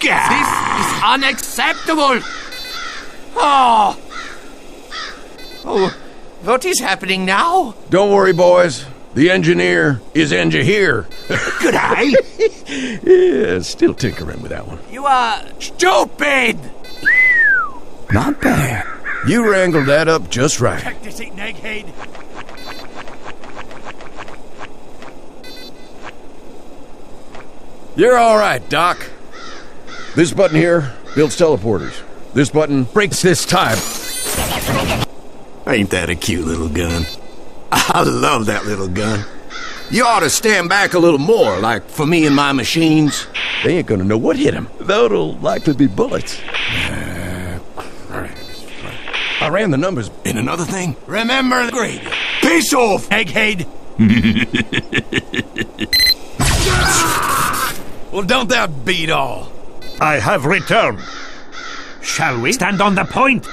This is unacceptable! Oh! Oh, what is happening now? Don't worry, boys. The engineer is here. Good eye! Yeah, still tinkering with that one. You are stupid! Not bad. You wrangled that up just right. Practice it, egghead. You're all right, Doc. This button here builds teleporters. This button breaks this time. Ain't that a cute little gun? I love that little gun. You ought to stand back a little more, like for me and my machines. They ain't gonna know what hit them. Though it'll likely be bullets. I ran the numbers. And another thing, remember the grade. Peace off, egghead. Well, don't that beat all? I have returned. Shall we stand on the point?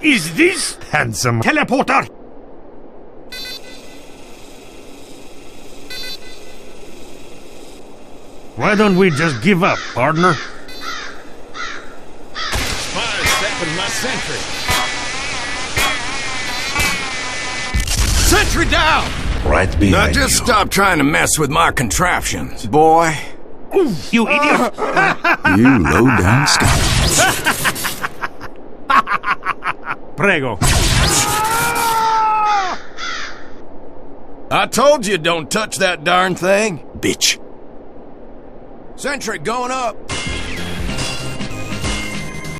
Is this handsome teleporter? Why don't we just give up, partner? Spies stepping my sentry. Sentry down! Right behind Now just stop trying to mess with my contraptions, boy. you idiot! You low-down scoundrel. Prego. I told you don't touch that darn thing, bitch. Sentry going up.